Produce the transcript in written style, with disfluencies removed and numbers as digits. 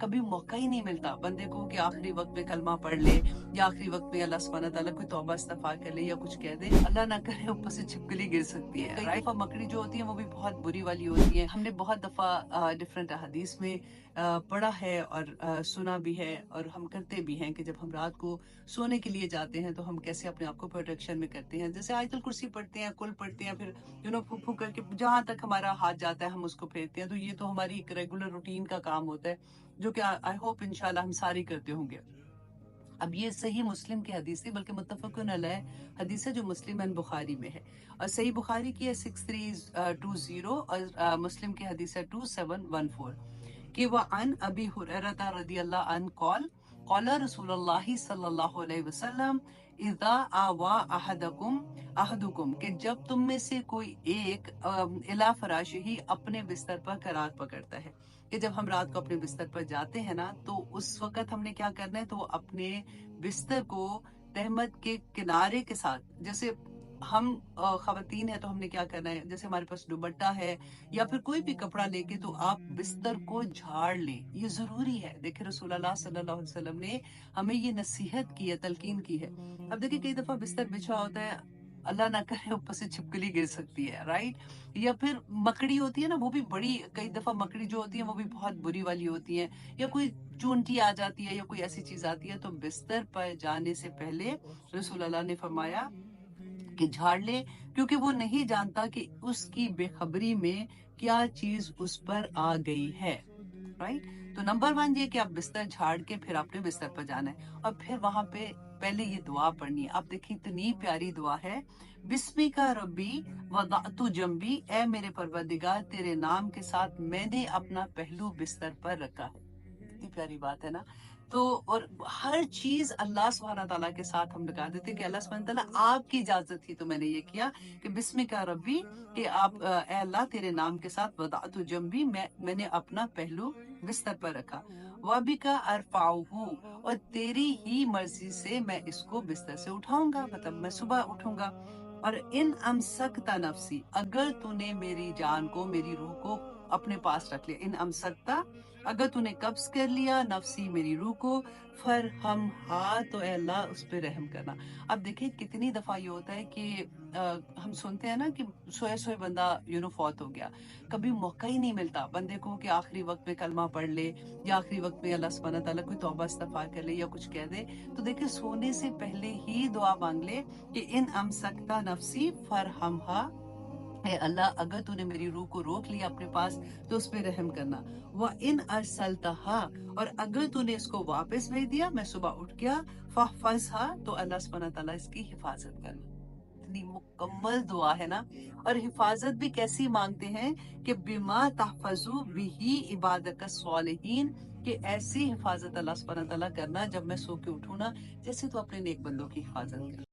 कभी मौका ही नहीं मिलता बंदे को कि आखिरी वक्त में कलमा पढ़ ले या आखिरी वक्त में अल्लाह सुब्हानहू व तआला कोई तौबा इस्तगफार कर ले या कुछ कह दे। अल्लाह ना करे ऊपर से छिपकली गिर सकती है। कई दफा मकड़ी जो होती है वो भी बहुत बुरी वाली होती है। हमने बहुत दफा डिफरेंट हदीस में पढ़ा है और सुना भी है और हम करते भी हैं कि जब हम रात को सोने के लिए जाते हैं तो हम कैसे अपने आप को प्रोटेक्शन में करते हैं। जैसे आयतुल कुर्सी पढ़ते हैं, कुल पढ़ते हैं, फिर फूक फूक करके जहां तक हमारा हाथ जाता है हम उसको फेरते हैं। तो ये तो हमारी एक रेगुलर रूटीन का काम होता है जो कि आई होप इंशाल्लाह हम सारी करते होंगे। अब ये सही मुस्लिम की हदीस है, बल्कि मुत्तफ़क़ुन अलैह हदीस है जो मुस्लिम एंड बुखारी में है। और सही बुखारी की है 6320 और मुस्लिम की हदीस है 2714 कि वह अन अबी हुरैरा रदियल्लाहु अन्हु क़ाल रसूलुल्लाह सल्लल्लाहु अलैहि वसल्लम इज़ा आवा अहदुकुम कि जब तुम में से कोई एक इला फराशिही अपने बिस्तर पर करार पकड़ता है, कि जब हम रात को अपने बिस्तर पर जाते हैं ना तो उस वक्त हमने क्या करना है, तो अपने बिस्तर को तहमत के किनारे के साथ, जैसे हम खवातीन है तो हमने क्या करना है, जैसे हमारे पास दुपट्टा है या फिर कोई भी कपड़ा लेके तो आप बिस्तर को झाड़ लें। ये जरूरी है। देखिए रसूलुल्लाह सल्लल्लाहु अलैहि वसल्लम ने हमें ये नसीहत की है, तलकीन की है। अब देखिए कई दफा बिस्तर बिछा होता है, अल्लाह ना करे ऊपर से छिपकली गिर सकती है, राइट। या फिर मकड़ी होती है ना, वो भी बड़ी, कई दफा मकड़ी जो होती है वो भी बहुत बुरी वाली होती है, या कोई चूंटी आ जाती है या कोई ऐसी चीज आती है। तो बिस्तर पर जाने से पहले रसूलुल्लाह ने फरमाया कि झाड़ ले, क्योंकि वो नहीं जानता कि उसकी बेखबरी में क्या चीज उस पर आ गई है, राइट। तो नंबर वन ये कि आप बिस्तर झाड़ के फिर अपने बिस्तर पर जाना है और फिर वहां पे पहले ये दुआ पढ़नी है। आप देखिए इतनी प्यारी दुआ है, बिस्मिका रब्बी वदअतु जंबी, ए मेरे परवरदिगार तेरे नाम के साथ मैंने अपना पहलू बिस्तर पर रखा है। कितनी प्यारी बात है ना। तो और हर चीज अल्लाह सुब्हानहू तआला के साथ हम लगा देते हैं कि अल्लाह सुब्हानहू तआला आपकी इजाजत थी तो मैंने ये किया कि बिस्मिका रब्बी, कि आप ए अल्लाह तेरे नाम के साथ वदअतु जंबी, मैंने अपना पहलू बिस्तर पर रखा, वबिका अरफाउहु, और तेरी ही मर्जी से मैं इसको बिस्तर से उठाऊंगा, मतलब मैं सुबह उठूंगा। और इन अमसकता नफसी, अगर तूने मेरी जान को, मेरी रूह को अपने पास रख लिया, इन अमसकता, अगर तूने कब्ज कर लिया नफसी, मेरी रूह को, फर हम तो ए अल्लाह उस पर रहम करना। अब देखिए कितनी दफा ये होता है कि हम सुनते हैं ना कि सोए सोए बंदा फौत हो गया। कभी मौका ही नहीं मिलता बंदे को कि आखिरी वक्त में कलमा पढ़ ले या आखिरी वक्त में अल्लाह सुब्हानहू व तआला कोई तौबा इस्तगफार कर ले या कुछ कह दे। तो देखिए सोने से पहले ही दुआ मांग ले कि इन अमसकता नफसी फरहमहा, ए अल्लाह अगर तूने मेरी रूह को रोक लिया अपने पास तो उस पर रहम करना। वह इन अरसलतहा, और अगर तूने इसको वापस भेज दिया, मैं सुबह उठ गया, फहफज़हा, तो अल्लाह सुब्हानहू व तआला इसकी हिफाजत करना। इतनी मुकम्मल दुआ है ना। और हिफाजत भी कैसी मांगते हैं कि बिमा तहफजु बिही इबादक सालिहीन, कि ऐसी हिफाजत अल्लाह सुब्हानहू व तआला करना जब मैं सो के उठूं ना, जैसे तो अपने नेक बंदों की हिफाजत कर।